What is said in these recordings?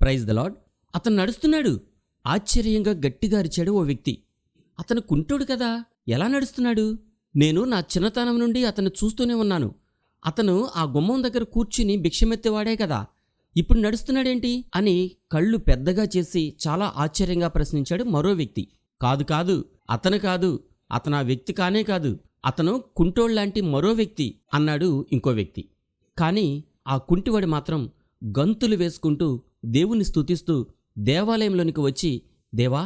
Praise the lord. అతను నడుస్తున్నాడు. ఆశ్చర్యంగా గట్టిగా అరిచాడు ఓ వ్యక్తి. అతను కుంటోడు కదా, ఎలా నడుస్తున్నాడు? నేను నా చిన్నతనం నుండి అతను చూస్తూనే ఉన్నాను. అతను ఆ గుమ్మం దగ్గర కూర్చుని భిక్షమెత్తేవాడే కదా, ఇప్పుడు నడుస్తున్నాడేంటి అని కళ్ళు పెద్దగా చేసి చాలా ఆశ్చర్యంగా ప్రశ్నించాడు మరో వ్యక్తి. కాదు కాదు, అతను కాదు, అతను ఆ వ్యక్తి కానే కాదు, అతను కుంటోళ్లాంటి మరో వ్యక్తి అన్నాడు ఇంకో వ్యక్తి. కానీ ఆ కుంటివాడు మాత్రం గంతులు వేసుకుంటూ దేవుని స్తుతిస్తూ దేవాలయంలోనికి వచ్చి, దేవా,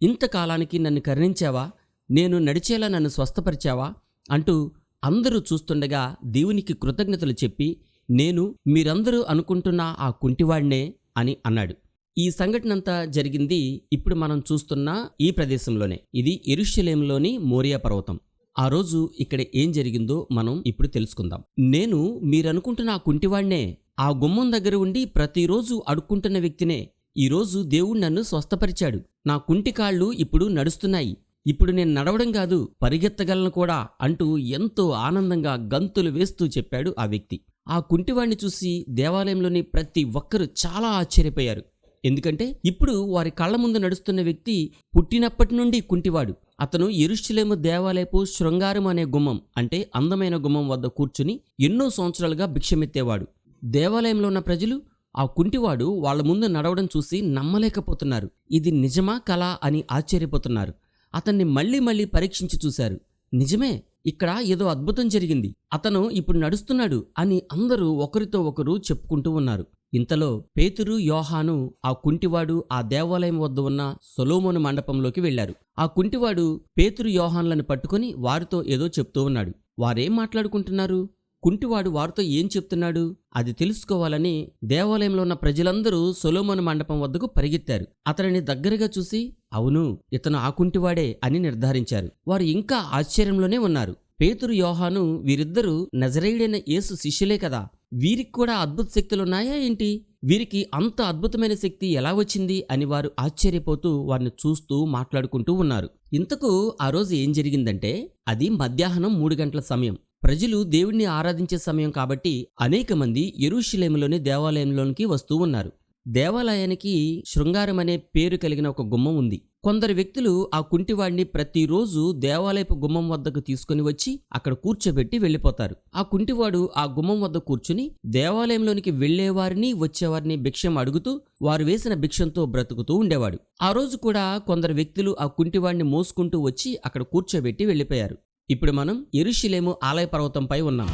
ఇంతకాలానికి నన్ను కరుణించావా, నేను నడిచేలా నన్ను స్వస్థపరిచావా అంటూ అందరూ చూస్తుండగా దేవునికి కృతజ్ఞతలు చెప్పి, నేను మీరందరూ అనుకుంటున్న ఆ కుంటివాడినే అని అన్నాడు. ఈ సంఘటనంతా జరిగింది ఇప్పుడు మనం చూస్తున్న ఈ ప్రదేశంలోనే. ఇది యెరూషలేములోని మోరియా పర్వతం. ఆ రోజు ఇక్కడ ఏం జరిగిందో మనం ఇప్పుడు తెలుసుకుందాం. నేను మీరనుకుంటున్న ఆ కుంటివాడినే, ఆ గుమ్మం దగ్గర ఉండి ప్రతిరోజు అడుక్కుంటున్న వ్యక్తినే. ఈరోజు దేవుడు నన్ను స్వస్థపరిచాడు. నా కుంటి కాళ్ళు ఇప్పుడు నడుస్తున్నాయి. ఇప్పుడు నేను నడవడం కాదు, పరిగెత్తగలను కూడా అంటూ ఎంతో ఆనందంగా గంతులు వేస్తూ చెప్పాడు ఆ వ్యక్తి. ఆ కుంటివాడిని చూసి దేవాలయంలోని ప్రతి ఒక్కరూ చాలా ఆశ్చర్యపోయారు. ఎందుకంటే ఇప్పుడు వారి కళ్ళ ముందు నడుస్తున్న వ్యక్తి పుట్టినప్పటి నుండి కుంటివాడు. అతను యెరూషలేము దేవాలయపు శృంగారం అనే గుమ్మం, అంటే అందమైన గుమ్మం వద్ద కూర్చుని ఎన్నో సంవత్సరాలుగా భిక్షమెత్తేవాడు. దేవాలయంలో ఉన్న ప్రజలు ఆ కుంటివాడు వాళ్ల ముందు నడవడం చూసి నమ్మలేకపోతున్నారు. ఇది నిజమా కలా అని ఆశ్చర్యపోతున్నారు. అతన్ని మళ్లీ మళ్లీ పరీక్షించి చూశారు. నిజమే, ఇక్కడ ఏదో అద్భుతం జరిగింది, అతను ఇప్పుడు నడుస్తున్నాడు అని అందరూ ఒకరితో ఒకరు చెప్పుకుంటూ ఉన్నారు. ఇంతలో పేతురు, యోహాను ఆ కుంటివాడు ఆ దేవాలయం వద్ద ఉన్న సొలొమోను మండపంలోకి వెళ్లారు. ఆ కుంటివాడు పేతురు, యోహాన్లను పట్టుకుని వారితో ఏదో చెప్తూ ఉన్నాడు. వారేం మాట్లాడుకుంటున్నారు? కుంటివాడు వారితో ఏం చెప్తున్నాడు అది తెలుసుకోవాలని దేవాలయంలో ఉన్న ప్రజలందరూ సొలొమోను మండపం వద్దకు పరిగెత్తారు. అతనిని దగ్గరగా చూసి, అవును, ఇతను ఆ కుంటివాడే అని నిర్ధారించారు. వారు ఇంకా ఆశ్చర్యంలోనే ఉన్నారు. పేతురు, యోహాను వీరిద్దరూ నజరేయుడైన యేసు శిష్యులే కదా, వీరికి కూడా అద్భుత శక్తులున్నాయా ఏంటి? వీరికి అంత అద్భుతమైన శక్తి ఎలా వచ్చింది అని వారు ఆశ్చర్యపోతూ వారిని చూస్తూ మాట్లాడుకుంటూ ఉన్నారు. ఇంతకు ఆ రోజు ఏం జరిగిందంటే, అది మధ్యాహ్నం 3 గంటల సమయం. ప్రజలు దేవుణ్ణి ఆరాధించే సమయం కాబట్టి అనేక మంది యెరూషలేములోని దేవాలయంలోనికి వస్తూ ఉన్నారు. దేవాలయానికి శృంగారం అనే పేరు కలిగిన ఒక గుమ్మం ఉంది. కొందరు వ్యక్తులు ఆ కుంటివాడిని ప్రతిరోజు దేవాలయపు గుమ్మం వద్దకు తీసుకుని వచ్చి అక్కడ కూర్చోబెట్టి వెళ్ళిపోతారు. ఆ కుంటివాడు ఆ గుమ్మం వద్ద కూర్చుని దేవాలయంలోనికి వెళ్లేవారిని వచ్చేవారిని భిక్షం అడుగుతూ వారు వేసిన భిక్షంతో బ్రతుకుతూ ఉండేవాడు. ఆ రోజు కూడా కొందరు వ్యక్తులు ఆ కుంటివాడిని మోసుకుంటూ వచ్చి అక్కడ కూర్చోబెట్టి వెళ్ళిపోయారు. ఇప్పుడు మనం యెరూషలేము ఆలయ పర్వతంపై ఉన్నాం.